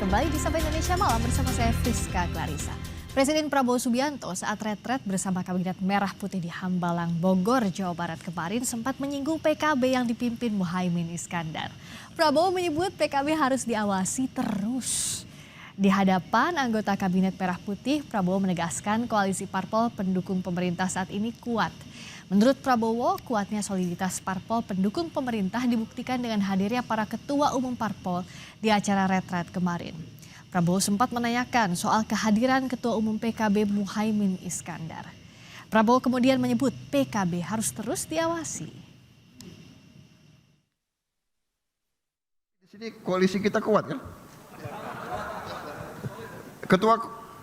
kembali di Sapa Indonesia Malam bersama saya Friska Clarissa. Presiden Prabowo Subianto saat retret bersama Kabinet Merah Putih di Hambalang, Bogor, Jawa Barat kemarin sempat menyinggung PKB yang dipimpin Muhaimin Iskandar. Prabowo menyebut PKB harus diawasi terus. Di hadapan anggota Kabinet Merah Putih, Prabowo menegaskan koalisi parpol pendukung pemerintah saat ini kuat. Menurut Prabowo, kuatnya soliditas parpol pendukung pemerintah dibuktikan dengan hadirnya para ketua umum parpol di acara retret kemarin. Prabowo sempat menanyakan soal kehadiran ketua umum PKB Muhaimin Iskandar. Prabowo kemudian menyebut PKB harus terus diawasi. Di sini koalisi kita kuat kan?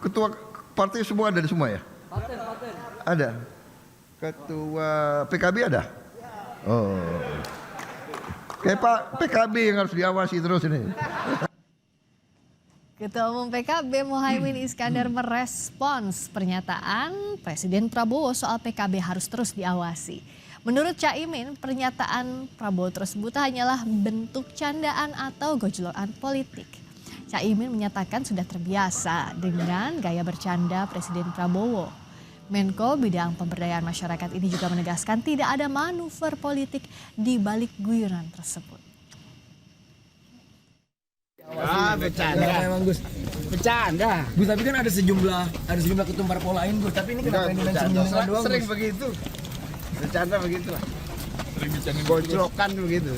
Ketua partai semua ada di semua ya? Ada. Ketua PKB ada? Oh. Kayak Pak PKB yang harus diawasi terus ini. Ketua Umum PKB Muhaimin Iskandar merespons pernyataan Presiden Prabowo soal PKB harus terus diawasi. Menurut Caimin, pernyataan Prabowo tersebut hanyalah bentuk candaan atau gojlokan politik. Caimin menyatakan sudah terbiasa dengan gaya bercanda Presiden Prabowo. Menko Bidang Pemberdayaan Masyarakat ini juga menegaskan tidak ada manuver politik di balik guyonan tersebut. Bercanda memang Gus. Bercanda. Gus, tapi kan ada sejumlah ketua parpol lain Gus, tapi ini kenapa ini senyum-senyuman doang? Sering begitu. Bercanda begitulah. Sering bercanda. Gojlokan begitu.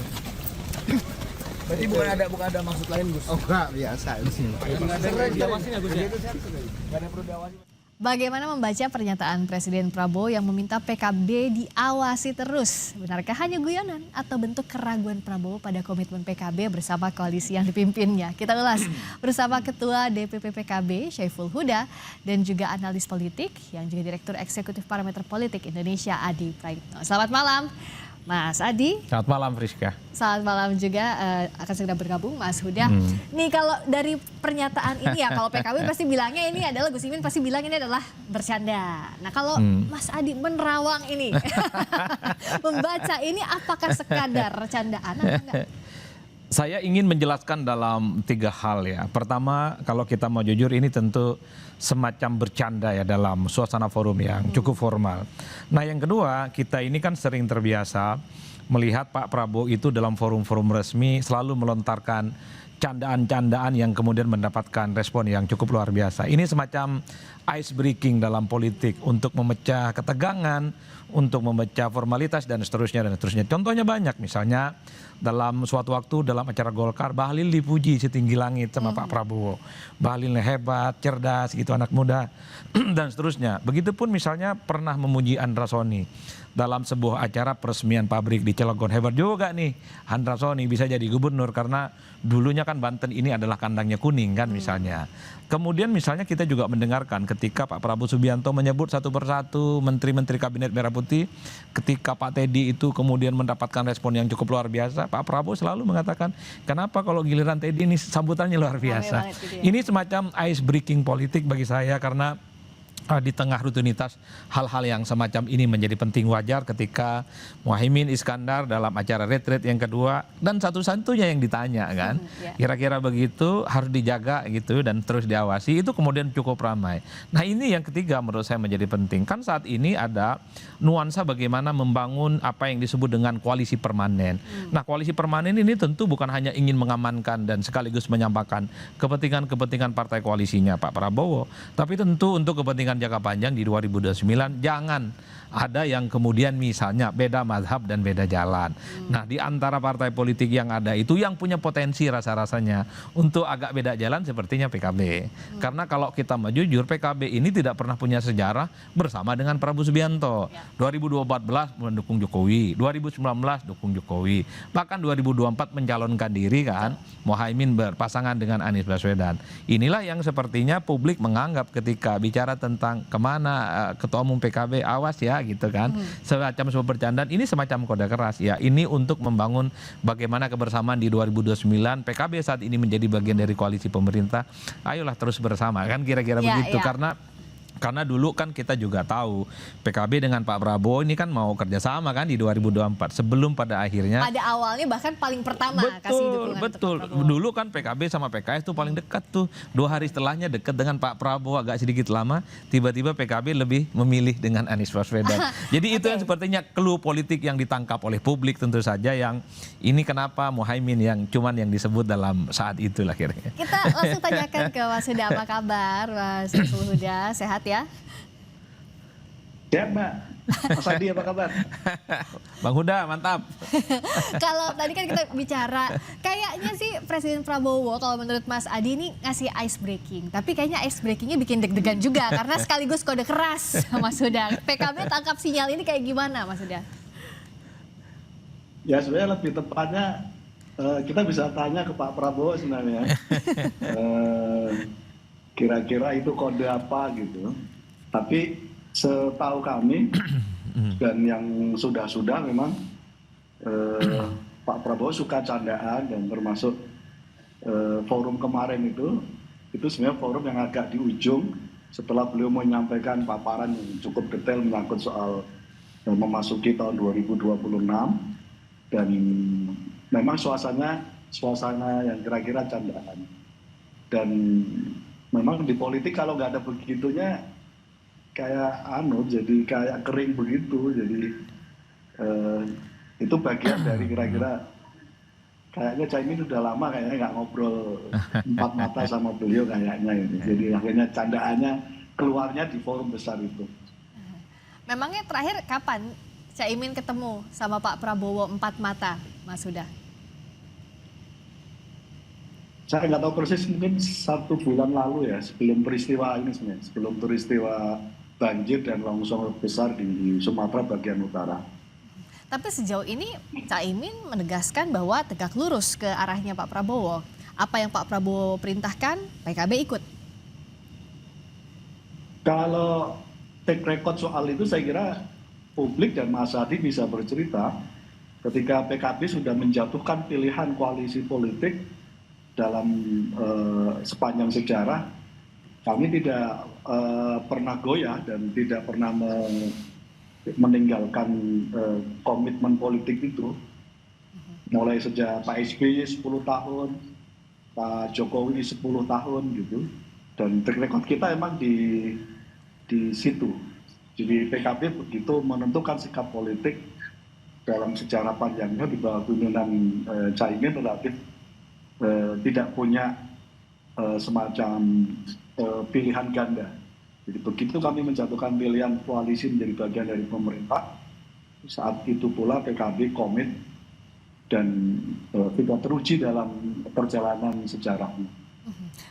Berarti bukan ada maksud lain Gus. Oh enggak, biasa di sini. Sering diawasi enggak Gus ya? Enggak ada perlu diawasi. Bagaimana membaca pernyataan Presiden Prabowo yang meminta PKB diawasi terus? Benarkah hanya guyonan atau bentuk keraguan Prabowo pada komitmen PKB bersama koalisi yang dipimpinnya? Kita ulas bersama Ketua DPP PKB Syaiful Huda dan juga analis politik yang juga Direktur Eksekutif Parameter Politik Indonesia Adi Praitno. Selamat malam Mas Adi. Selamat malam Friska. Selamat malam juga akan segera bergabung Mas Huda. Nih kalau dari pernyataan ini ya, kalau PKB pasti bilangnya ini adalah, Gus Imin pasti bilang ini adalah bercanda. Nah kalau Mas Adi menerawang ini, membaca ini apakah sekadar candaan atau enggak? Saya ingin menjelaskan dalam 3 hal ya. Pertama, kalau kita mau jujur ini tentu semacam bercanda ya dalam suasana forum yang cukup formal. Nah yang kedua, kita ini kan sering terbiasa melihat Pak Prabowo itu dalam forum-forum resmi selalu melontarkan candaan-candaan yang kemudian mendapatkan respon yang cukup luar biasa. Ini semacam ice breaking dalam politik untuk memecah ketegangan, untuk memecah formalitas dan seterusnya dan seterusnya. Contohnya banyak, misalnya dalam suatu waktu dalam acara Golkar, Bahlil dipuji setinggi langit sama Pak Prabowo. Bahlilnya hebat, cerdas, gitu anak muda dan seterusnya. Begitupun misalnya pernah memuji Andra Soni dalam sebuah acara peresmian pabrik di Cilegon. Hebat juga nih Andra Soni bisa jadi gubernur karena dulunya kan Banten ini adalah kandangnya kuning kan misalnya. Kemudian misalnya kita juga mendengarkan ketika Pak Prabowo Subianto menyebut satu persatu menteri-menteri Kabinet Merah Putih, ketika Pak Teddy itu kemudian mendapatkan respon yang cukup luar biasa, Pak Prabowo selalu mengatakan, kenapa kalau giliran Teddy ini sambutannya luar biasa. Ini semacam ice breaking politik bagi saya karena di tengah rutinitas hal-hal yang semacam ini menjadi penting, wajar ketika Muhaimin Iskandar dalam acara retret yang kedua dan satu-satunya yang ditanya kan, kira-kira begitu harus dijaga gitu dan terus diawasi, itu kemudian cukup ramai. Nah ini yang ketiga menurut saya menjadi penting, kan saat ini ada nuansa bagaimana membangun apa yang disebut dengan koalisi permanen. Nah koalisi permanen ini tentu bukan hanya ingin mengamankan dan sekaligus menyampaikan kepentingan-kepentingan partai koalisinya Pak Prabowo, tapi tentu untuk kepentingan jangka panjang di 2029 jangan ada yang kemudian misalnya beda mazhab dan beda jalan. Nah di antara partai politik yang ada itu yang punya potensi rasa-rasanya untuk agak beda jalan sepertinya PKB. Karena kalau kita mau jujur PKB ini tidak pernah punya sejarah bersama dengan Prabowo Subianto. 2014 mendukung Jokowi, 2019 dukung Jokowi, bahkan 2024 mencalonkan diri kan Muhaimin berpasangan dengan Anies Baswedan. Inilah yang sepertinya publik menganggap ketika bicara tentang kemana ketua umum PKB awas ya gitu kan, semacam sebuah bercandaan, ini semacam kode keras ya, ini untuk membangun bagaimana kebersamaan di 2029. PKB saat ini menjadi bagian dari koalisi pemerintah, ayolah terus bersama kan kira-kira begitu. Karena Karena dulu kan kita juga tahu PKB dengan Pak Prabowo ini kan mau kerjasama kan di 2024 sebelum pada akhirnya. Pada awalnya bahkan paling pertama kasih dukungan betul. untuk Pak Prabowo. Dulu kan PKB sama PKS tuh paling dekat tuh. 2 hari setelahnya dekat dengan Pak Prabowo agak sedikit lama. Tiba-tiba PKB lebih memilih dengan Anies Baswedan. Jadi itu yang sepertinya clue politik yang ditangkap oleh publik tentu saja, yang ini kenapa Muhaimin yang cuman yang disebut dalam saat itulah kira-kira. Kita langsung tanyakan ke Mas Huda, apa kabar Mas Huda, sehat ya? Sehat Mbak. Mas Adi apa kabar? Bang Huda mantap. Kalau tadi kan kita bicara, kayaknya sih Presiden Prabowo kalau menurut Mas Adi ini ngasih ice breaking. Tapi kayaknya ice breakingnya bikin deg-degan juga karena sekaligus kode keras Mas Huda. PKB tangkap sinyal ini kayak gimana Mas Huda? Ya sebenarnya lebih tepatnya kita bisa tanya ke Pak Prabowo sebenarnya. Kira-kira itu kode apa gitu. Tapi setahu kami dan yang sudah-sudah memang Pak Prabowo suka candaan, dan termasuk forum kemarin itu sebenarnya forum yang agak di ujung setelah beliau menyampaikan paparan yang cukup detail menyangkut soal memasuki tahun 2026, dan memang suasana yang kira-kira candaan. Dan memang di politik kalau nggak ada begitunya kayak jadi kayak kering begitu. Jadi itu bagian dari kira-kira kayaknya Caimin udah lama kayaknya nggak ngobrol 4 mata sama beliau kayaknya ini. Jadi akhirnya candaannya keluarnya di forum besar itu. Memangnya terakhir kapan Caimin ketemu sama Pak Prabowo 4 mata, Mas Huda? Saya nggak tahu persis, mungkin 1 bulan lalu ya, sebelum peristiwa ini sebenarnya, sebelum peristiwa banjir dan longsor besar di Sumatera bagian utara. Tapi sejauh ini Caimin menegaskan bahwa tegak lurus ke arahnya Pak Prabowo. Apa yang Pak Prabowo perintahkan, PKB ikut. Kalau take record soal itu saya kira publik dan Mas Adi bisa bercerita ketika PKB sudah menjatuhkan pilihan koalisi politik dalam sepanjang sejarah. Kami tidak pernah goyah dan tidak pernah meninggalkan komitmen politik itu. Mulai sejak Pak SBY 10 tahun, Pak Jokowi 10 tahun gitu. Dan track record kita emang di situ. Jadi PKB begitu menentukan sikap politik dalam sejarah panjangnya di bawah pimpinan Caimin relatif tidak punya semacam pilihan ganda. Jadi begitu kami menjatuhkan pilihan koalisi menjadi bagian dari pemerintah, saat itu pula PKB komit dan tidak teruji dalam perjalanan sejarahnya.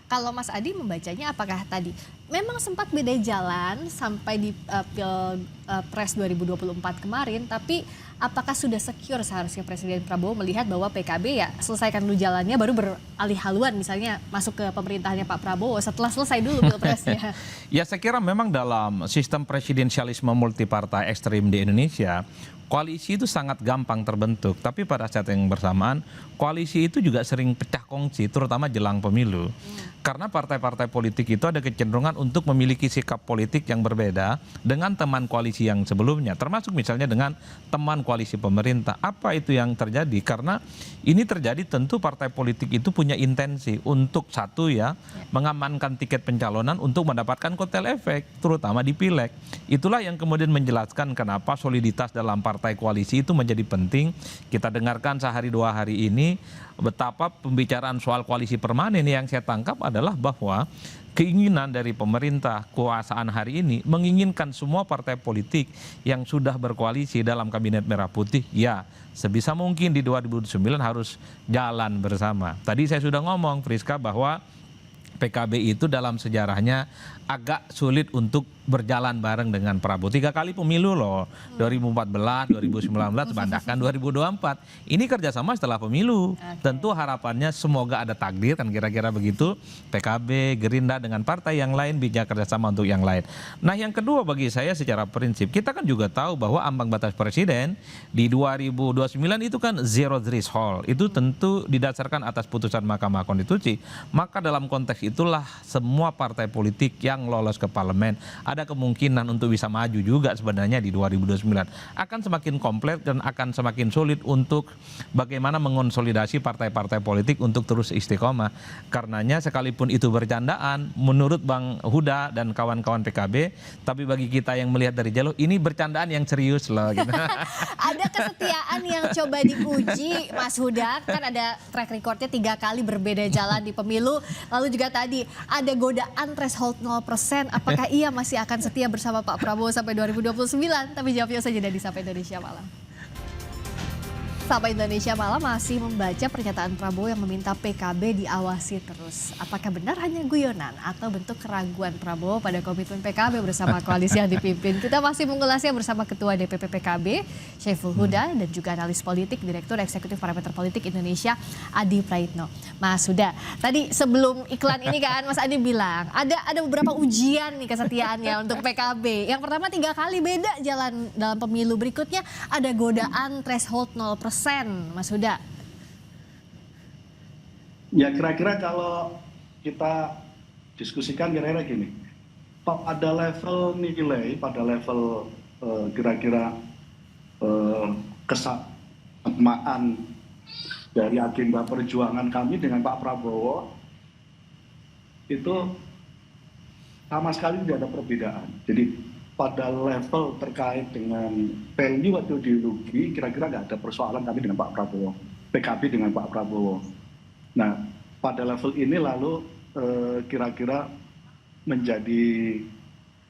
Kalau Mas Adi membacanya apakah tadi memang sempat beda jalan sampai di Pilpres 2024 kemarin, tapi apakah sudah secure seharusnya Presiden Prabowo melihat bahwa PKB ya selesaikan dulu jalannya baru beralih haluan misalnya masuk ke pemerintahannya Pak Prabowo setelah selesai dulu Pilpresnya? Ya saya kira memang dalam sistem presidensialisme multipartai ekstrim di Indonesia, koalisi itu sangat gampang terbentuk, tapi pada saat yang bersamaan koalisi itu juga sering pecah kongsi, terutama jelang pemilu. Karena partai-partai politik itu ada kecenderungan untuk memiliki sikap politik yang berbeda dengan teman koalisi yang sebelumnya, termasuk misalnya dengan teman koalisi pemerintah. Apa itu yang terjadi? Karena ini terjadi tentu partai politik itu punya intensi untuk satu ya, mengamankan tiket pencalonan untuk mendapatkan kotel efek, terutama di pileg. Itulah yang kemudian menjelaskan kenapa soliditas dalam partai koalisi itu menjadi penting. Kita dengarkan sehari 2 hari ini betapa pembicaraan soal koalisi permanen yang saya tangkap adalah bahwa keinginan dari pemerintah kekuasaan hari ini menginginkan semua partai politik yang sudah berkoalisi dalam kabinet merah putih ya sebisa mungkin di 2009 harus jalan bersama. Tadi saya sudah ngomong Friska bahwa PKB itu dalam sejarahnya agak sulit untuk berjalan bareng dengan Prabowo. 3 kali pemilu loh, 2014, 2019, bahkan 2024. Ini kerjasama setelah pemilu. Tentu harapannya semoga ada takdir kan kira-kira begitu. PKB, Gerindra dengan partai yang lain bisa kerjasama untuk yang lain. Nah yang kedua bagi saya secara prinsip, kita kan juga tahu bahwa ambang batas presiden di 2029 itu kan zero threshold. Itu tentu didasarkan atas putusan Mahkamah Konstitusi. Maka dalam konteks itulah semua partai politik yang lolos ke parlemen ada ada kemungkinan untuk bisa maju juga sebenarnya di 2029. Akan semakin kompleks dan akan semakin sulit untuk bagaimana mengonsolidasi partai-partai politik untuk terus istiqomah. Karenanya sekalipun itu bercandaan, menurut Bang Huda dan kawan-kawan PKB, tapi bagi kita yang melihat dari jauh, ini bercandaan yang serius loh. Gitu. Ada kesetiaan yang coba diuji, Mas Huda, kan ada track recordnya 3 kali berbeda jalan di pemilu, lalu juga tadi ada godaan threshold 0%, apakah ia masih akan setia bersama Pak Prabowo sampai 2029? Tapi jawabnya saja dari Sapa Indonesia Malam. Sapa Indonesia Malam masih membaca pernyataan Prabowo yang meminta PKB diawasi terus. Apakah benar hanya guyonan atau bentuk keraguan Prabowo pada komitmen PKB bersama koalisi yang dipimpin? Kita masih mengulasnya bersama Ketua DPP PKB, Syaiful Huda, dan juga analis politik, Direktur Eksekutif Parameter Politik Indonesia, Adi Praitno. Mas Huda, tadi sebelum iklan ini kan Mas Adi bilang, ada beberapa ujian nih kesetiaannya untuk PKB. Yang pertama 3 kali beda jalan dalam pemilu, berikutnya ada godaan threshold 0%. Mas Huda. Ya kira-kira kalau kita diskusikan kira-kira gini, pada level nilai, pada level kira-kira kesamaan dari agenda perjuangan kami dengan Pak Prabowo itu sama sekali tidak ada perbedaan. Jadi pada level terkait dengan value atau ideologi, kira-kira nggak ada persoalan kami dengan Pak Prabowo, PKB dengan Pak Prabowo. Nah, pada level ini lalu kira-kira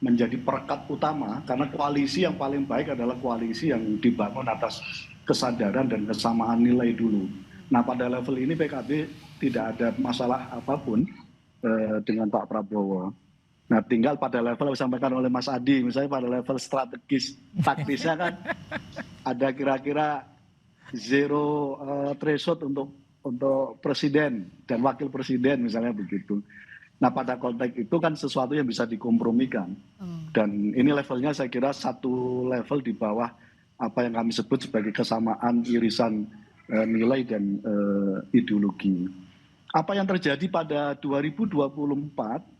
menjadi perekat utama, karena koalisi yang paling baik adalah koalisi yang dibangun atas kesadaran dan kesamaan nilai dulu. Nah, pada level ini PKB tidak ada masalah apapun dengan Pak Prabowo. Nah, tinggal pada level yang disampaikan oleh Mas Adi, misalnya pada level strategis, taktisnya kan ada kira-kira zero threshold untuk presiden dan wakil presiden misalnya begitu. Nah, pada konteks itu kan sesuatu yang bisa dikompromikan. Dan ini levelnya saya kira satu level di bawah apa yang kami sebut sebagai kesamaan irisan nilai dan ideologi. Apa yang terjadi pada 2024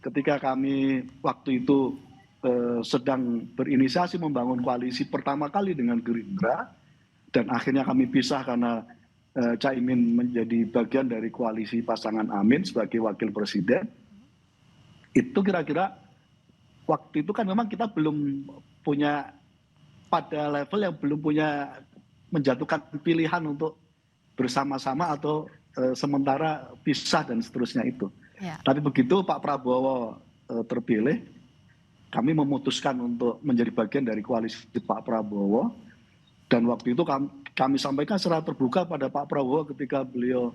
ketika kami waktu itu sedang berinisiasi membangun koalisi pertama kali dengan Gerindra, dan akhirnya kami pisah karena Caimin menjadi bagian dari koalisi pasangan Amin sebagai wakil presiden. Itu kira-kira waktu itu kan memang kita belum punya, pada level yang belum punya menjatuhkan pilihan untuk bersama-sama atau sementara pisah dan seterusnya itu. Ya. Tapi begitu Pak Prabowo terpilih, kami memutuskan untuk menjadi bagian dari koalisi Pak Prabowo. Dan waktu itu kami sampaikan secara terbuka pada Pak Prabowo ketika beliau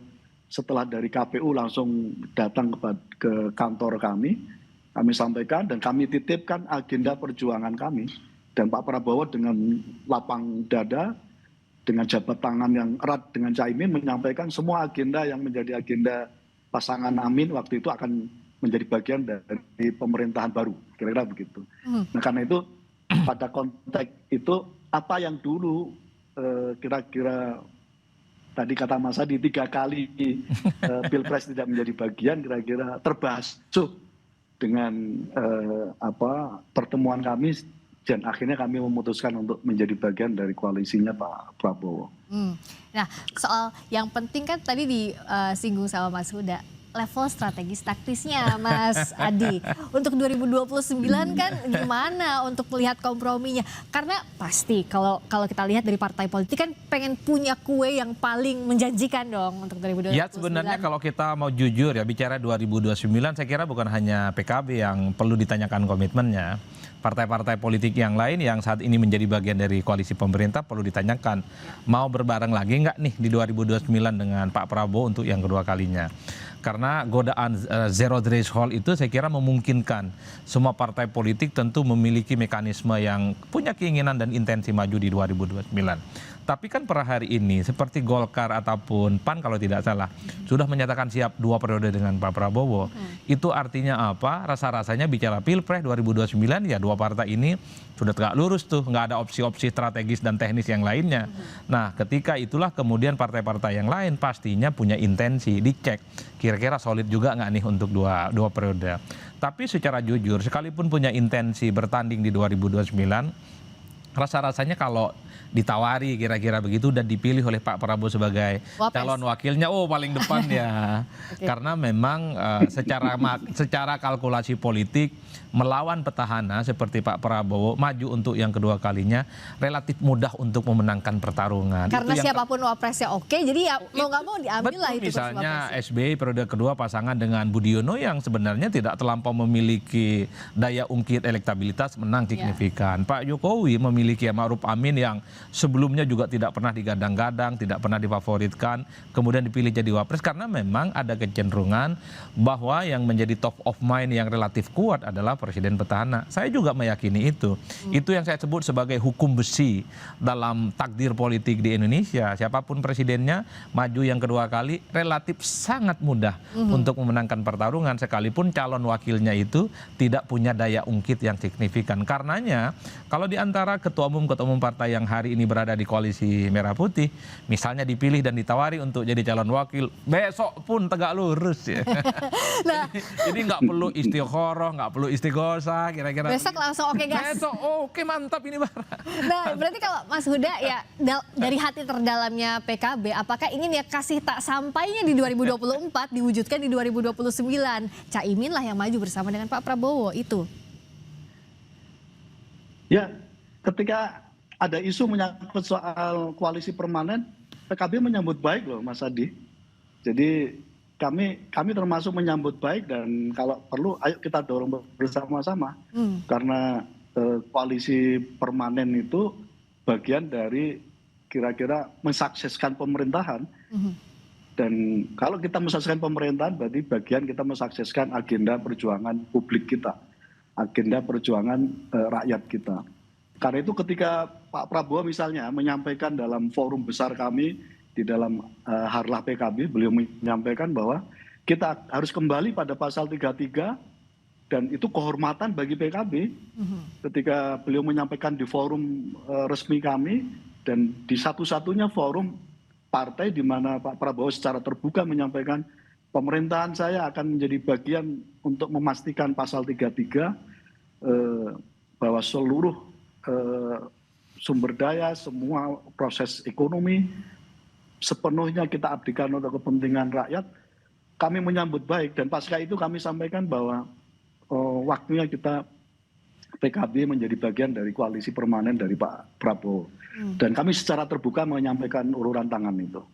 setelah dari KPU langsung datang ke kantor kami sampaikan dan kami titipkan agenda perjuangan kami. Dan Pak Prabowo dengan lapang dada, dengan jabat tangan yang erat dengan Caimin menyampaikan semua agenda yang menjadi agenda pasangan Amin waktu itu akan menjadi bagian dari pemerintahan baru, kira-kira begitu. Nah, karena itu pada konteks itu apa yang dulu kira-kira tadi kata Mas Adi 3 kali Pilpres tidak menjadi bagian, kira-kira terbasuh dengan pertemuan kami, dan akhirnya kami memutuskan untuk menjadi bagian dari koalisinya Pak Prabowo. Nah, soal yang penting kan tadi disinggung sama Mas Huda, level strategis taktisnya Mas Adi. Untuk 2029 kan gimana untuk melihat komprominya? Karena pasti kalau kita lihat dari partai politik kan pengen punya kue yang paling menjanjikan dong untuk 2029. Ya sebenarnya kalau kita mau jujur ya bicara 2029, saya kira bukan hanya PKB yang perlu ditanyakan komitmennya. Partai-partai politik yang lain yang saat ini menjadi bagian dari koalisi pemerintah perlu ditanyakan, mau berbareng lagi nggak nih di 2029 dengan Pak Prabowo untuk yang kedua kalinya. Karena godaan zero threshold itu saya kira memungkinkan semua partai politik tentu memiliki mekanisme yang punya keinginan dan intensi maju di 2029. Tapi kan per hari ini seperti Golkar ataupun PAN kalau tidak salah sudah menyatakan siap 2 periode dengan Pak Prabowo. Itu artinya apa? Rasa-rasanya bicara Pilpres 2029 ya 2 partai ini sudah tegak lurus tuh, nggak ada opsi-opsi strategis dan teknis yang lainnya. Nah, ketika itulah kemudian partai-partai yang lain pastinya punya intensi dicek kira-kira solid juga nggak nih untuk dua periode. Tapi secara jujur, sekalipun punya intensi bertanding di 2029, rasa-rasanya kalau ditawari kira-kira begitu dan dipilih oleh Pak Prabowo sebagai calon wakilnya, paling depan ya. Karena memang secara kalkulasi politik melawan petahana seperti Pak Prabowo maju untuk yang kedua kalinya relatif mudah untuk memenangkan pertarungan. Karena siapapun wapresnya oke, jadi ya mau nggak mau diambil lah itu. Misalnya SBY periode kedua pasangan dengan Budiono yang sebenarnya tidak terlampau memiliki daya ungkit elektabilitas menang signifikan. Pak Jokowi memiliki Ma'ruf Amin yang sebelumnya juga tidak pernah digadang-gadang, tidak pernah difavoritkan, kemudian dipilih jadi wapres karena memang ada kecenderungan bahwa yang menjadi top of mind yang relatif kuat adalah presiden petahana. Saya juga meyakini itu. Itu yang saya sebut sebagai hukum besi dalam takdir politik di Indonesia. Siapapun presidennya maju yang kedua kali relatif sangat mudah untuk memenangkan pertarungan sekalipun calon wakilnya itu tidak punya daya ungkit yang signifikan. Karenanya kalau di antara ketua umum partai yang hari ini berada di koalisi Merah Putih, misalnya dipilih dan ditawari untuk jadi calon wakil, besok pun tegak lurus ya. Jadi nggak perlu istikharah, nggak perlu istighosa, kira-kira. Besok langsung oke gas. Besok oke mantap ini Bara. Nah berarti kalau Mas Huda ya dari hati terdalamnya PKB, apakah ingin ya kasih tak sampainya di 2024 diwujudkan di 2029? Caimin lah yang maju bersama dengan Pak Prabowo itu. Ya, ketika ada isu menyangkut soal koalisi permanen, PKB menyambut baik loh Mas Adi. Jadi kami termasuk menyambut baik dan kalau perlu ayo kita dorong bersama-sama. Karena koalisi permanen itu bagian dari kira-kira mensukseskan pemerintahan. Dan kalau kita mensukseskan pemerintahan berarti bagian kita mensukseskan agenda perjuangan publik kita. Agenda perjuangan rakyat kita. Karena itu ketika Pak Prabowo misalnya menyampaikan dalam forum besar kami di dalam Harlah PKB, beliau menyampaikan bahwa kita harus kembali pada pasal 33 dan itu kehormatan bagi PKB. Ketika beliau menyampaikan di forum resmi kami dan di satu-satunya forum partai di mana Pak Prabowo secara terbuka menyampaikan pemerintahan saya akan menjadi bagian untuk memastikan pasal 33 bahwa seluruh sumber daya, semua proses ekonomi sepenuhnya kita abdikan untuk kepentingan rakyat. Kami menyambut baik dan pasca itu kami sampaikan bahwa waktunya kita PKB menjadi bagian dari koalisi permanen dari Pak Prabowo. Dan kami secara terbuka menyampaikan uluran tangan itu.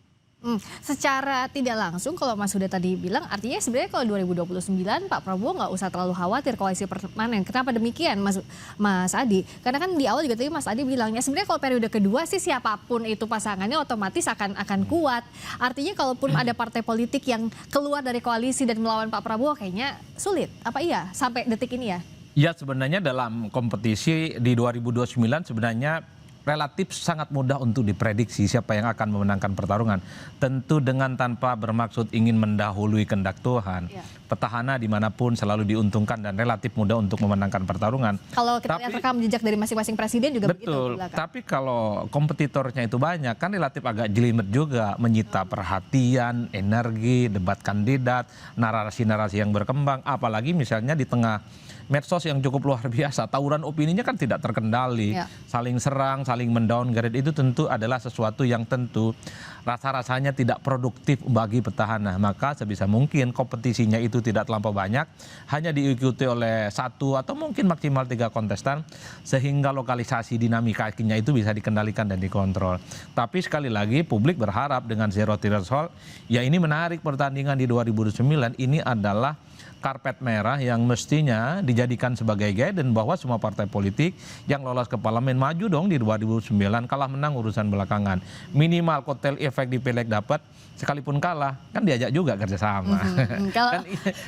Secara tidak langsung kalau Mas Huda tadi bilang artinya sebenarnya kalau 2029 Pak Prabowo nggak usah terlalu khawatir koalisi permanen. Kenapa demikian Mas Adi? Karena kan di awal juga tadi Mas Adi bilangnya sebenarnya kalau periode kedua sih siapapun itu pasangannya otomatis akan kuat. Artinya kalaupun ada partai politik yang keluar dari koalisi dan melawan Pak Prabowo kayaknya sulit. Apa iya sampai detik ini ya? Ya sebenarnya dalam kompetisi di 2029 sebenarnya relatif sangat mudah untuk diprediksi siapa yang akan memenangkan pertarungan. Tentu dengan tanpa bermaksud ingin mendahului kehendak Tuhan. Petahana dimanapun selalu diuntungkan dan relatif mudah untuk memenangkan pertarungan. Kalau kita lihat rekam jejak dari masing-masing presiden juga begitu. Betul, tapi kalau kompetitornya itu banyak kan relatif agak jelimet juga. Menyita perhatian, energi, debat kandidat, narasi-narasi yang berkembang. Apalagi misalnya di tengah medsos yang cukup luar biasa, tawuran opininya kan tidak terkendali, saling serang, saling mendowngrade itu tentu adalah sesuatu yang tentu rasa-rasanya tidak produktif bagi petahana. Maka sebisa mungkin kompetisinya itu tidak terlampau banyak, hanya diikuti oleh 1 atau mungkin maksimal 3 kontestan, sehingga lokalisasi dinamikanya itu bisa dikendalikan dan dikontrol. Tapi sekali lagi publik berharap dengan zero threshold, ya ini menarik pertandingan di 2009, ini adalah karpet merah yang mestinya dijadikan sebagai guidance bahwa semua partai politik yang lolos ke parlemen maju dong di 2009, kalah menang urusan belakangan. Minimal kotel efek di pileg dapat, sekalipun kalah kan diajak juga kerjasama.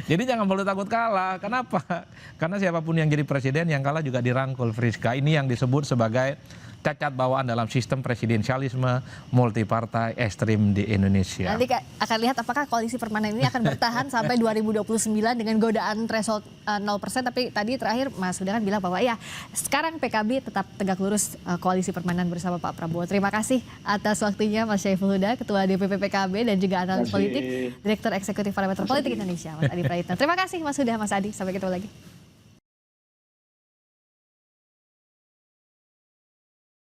Jadi jangan perlu takut kalah. Kenapa? Karena siapapun yang jadi presiden yang kalah juga dirangkul, Friska. Ini yang disebut sebagai cacat bawaan dalam sistem presidensialisme multipartai ekstrim di Indonesia. Nanti akan lihat apakah koalisi permanen ini akan bertahan sampai 2029 dengan godaan threshold 0%. Tapi tadi terakhir Mas Huda kan bilang bahwa ya sekarang PKB tetap tegak lurus koalisi permanen bersama Pak Prabowo. Terima kasih atas waktunya Mas Syaiful Huda, Ketua DPP PKB dan juga analis politik, Direktur Eksekutif Parameter Politik Indonesia, Mas Adi Praitno. Terima kasih Mas Huda, Mas Adi. Sampai ketemu lagi.